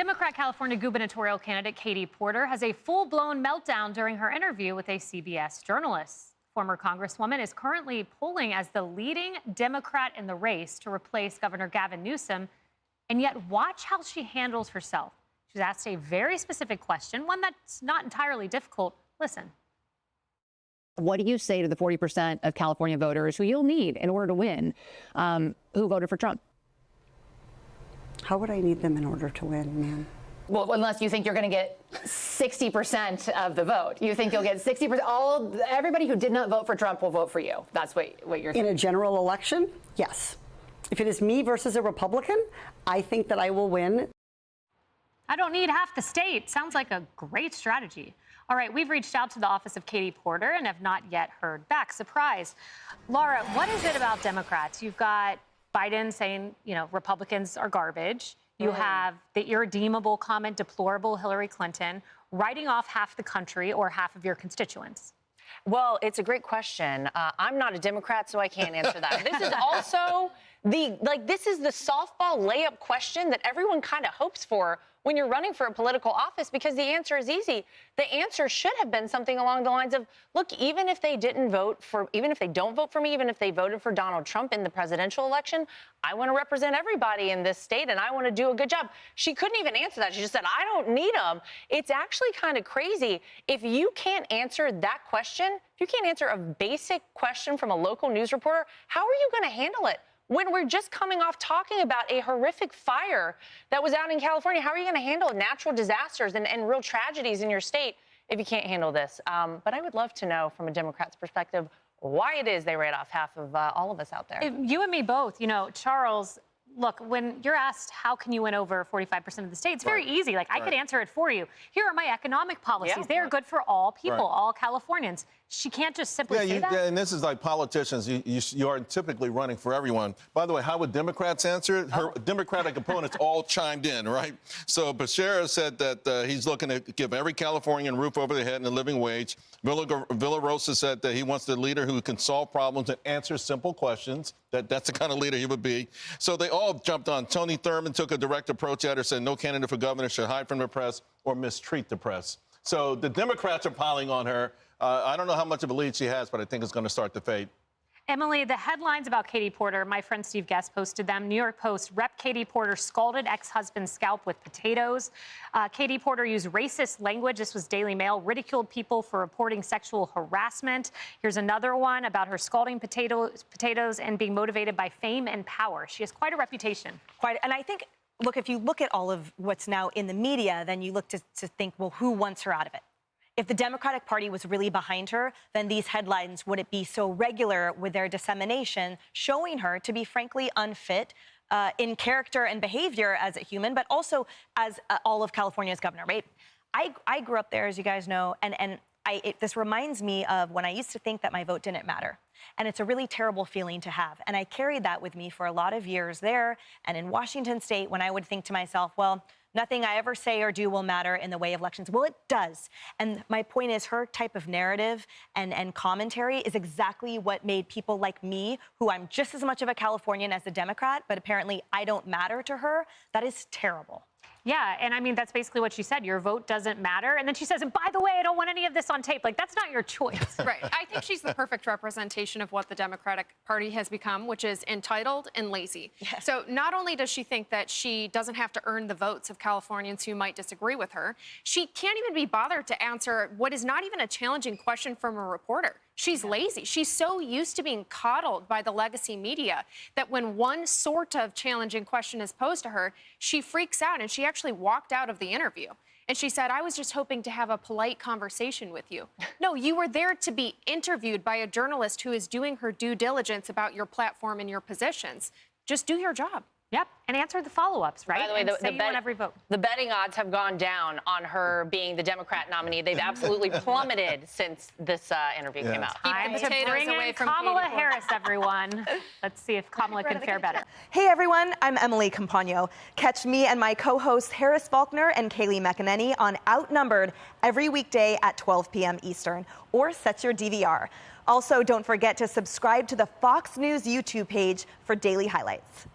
Democrat California gubernatorial candidate Katie Porter has a full-blown meltdown during her interview with a CBS journalist. Former Congresswoman is currently polling as the leading Democrat in the race to replace Governor Gavin Newsom. And yet, watch how she handles herself. She's asked a very specific question, one that's not entirely difficult. Listen. What do you say to the 40% of California voters who you'll need in order to win, who voted for Trump? How would I need them in order to win, ma'am? Well, unless you think you're going to get 60% of the vote. You think you'll get 60%. Everybody who did not vote for Trump will vote for you. That's what you're saying. In a general election, yes. If it is me versus a Republican, I think that I will win. I don't need half the state. Sounds like a great strategy. All right, we've reached out to the office of Katie Porter and have not yet heard back. Surprise. Laura, what is it about Democrats? You've got Biden saying, Republicans are garbage. You have the irredeemable comment, deplorable Hillary Clinton, writing off half the country or half of your constituents. Well, it's a great question. I'm not a Democrat, so I can't answer that. This is also this is the softball layup question that everyone kind of hopes for when you're running for a political office, because the answer is easy. The answer should have been something along the lines of, look, even if they don't vote for me, even if they voted for Donald Trump in the presidential election, I want to represent everybody in this state and I want to do a good job. She couldn't even answer that. She just said, I don't need them. It's actually kind of crazy. If you can't answer that question, if you can't answer a basic question from a local news reporter, how are you going to handle it? When we're just coming off talking about a horrific fire that was out in California, how are you going to handle natural disasters and real tragedies in your state if you can't handle this? But I would love to know from a Democrat's perspective why it is they write off half of all of us out there. You and me both. Charles, look, when you're asked how can you win over 45% of the state, it's very easy. I could answer it for you. Here are my economic policies. They are good for all people, all Californians. She can't just simply say that. Yeah, and this is like politicians. You are typically running for everyone. By the way, how would Democrats answer it? Her Democratic opponents all chimed in, right? So Becerra said that he's looking to give every Californian a roof over their head and a living wage. Villarosa said that he wants the leader who can solve problems and answer simple questions. That's the kind of leader he would be. So they all jumped on. Tony Thurmond took a direct approach at her, said no candidate for governor should hide from the press or mistreat the press. So the Democrats are piling on her. I don't know how much of a lead she has, but I think it's going to start to fade. Emily, the headlines about Katie Porter, my friend Steve Guest posted them. New York Post, Rep. Katie Porter scalded ex-husband's scalp with potatoes. Katie Porter used racist language. This was Daily Mail. Ridiculed people for reporting sexual harassment. Here's another one about her scalding potatoes and being motivated by fame and power. She has quite a reputation. And I think, look, if you look at all of what's now in the media, then you look to think, well, who wants her out of it? If the Democratic Party was really behind her, then these headlines wouldn't be so regular with their dissemination, showing her to be, frankly, unfit in character and behavior as a human, but also as all of California's governor, right? I grew up there, as you guys know, and this reminds me of when I used to think that my vote didn't matter. And it's a really terrible feeling to have. And I carried that with me for a lot of years there and in Washington State, when I would think to myself, well, nothing I ever say or do will matter in the way of elections. Well, it does. And my point is, her type of narrative and commentary is exactly what made people like me, who I'm just as much of a Californian as a Democrat, but apparently I don't matter to her. That is terrible. Yeah, and I mean, that's basically what she said. Your vote doesn't matter. And then she says, and by the way, I don't want any of this on tape. That's not your choice. Right. I think she's the perfect representation of what the Democratic Party has become, which is entitled and lazy. Yeah. So not only does she think that she doesn't have to earn the votes of Californians who might disagree with her, she can't even be bothered to answer what is not even a challenging question from a reporter. She's lazy. She's so used to being coddled by the legacy media that when one sort of challenging question is posed to her, she freaks out, and she actually walked out of the interview. And she said, I was just hoping to have a polite conversation with you. No, you were there to be interviewed by a journalist who is doing her due diligence about your platform and your positions. Just do your job. Yep, and answer the follow-ups, right? By the way, every vote. The betting odds have gone down on her being the Democrat nominee. They've absolutely plummeted since this interview came out. Time to bring in Kamala Harris, everyone. Let's see if Kamala can fare better. Hey, everyone. I'm Emily Campagno. Catch me and my co-hosts Harris Faulkner and Kaylee McEnany on Outnumbered every weekday at 12 p.m. Eastern, or set your DVR. Also, don't forget to subscribe to the Fox News YouTube page for daily highlights.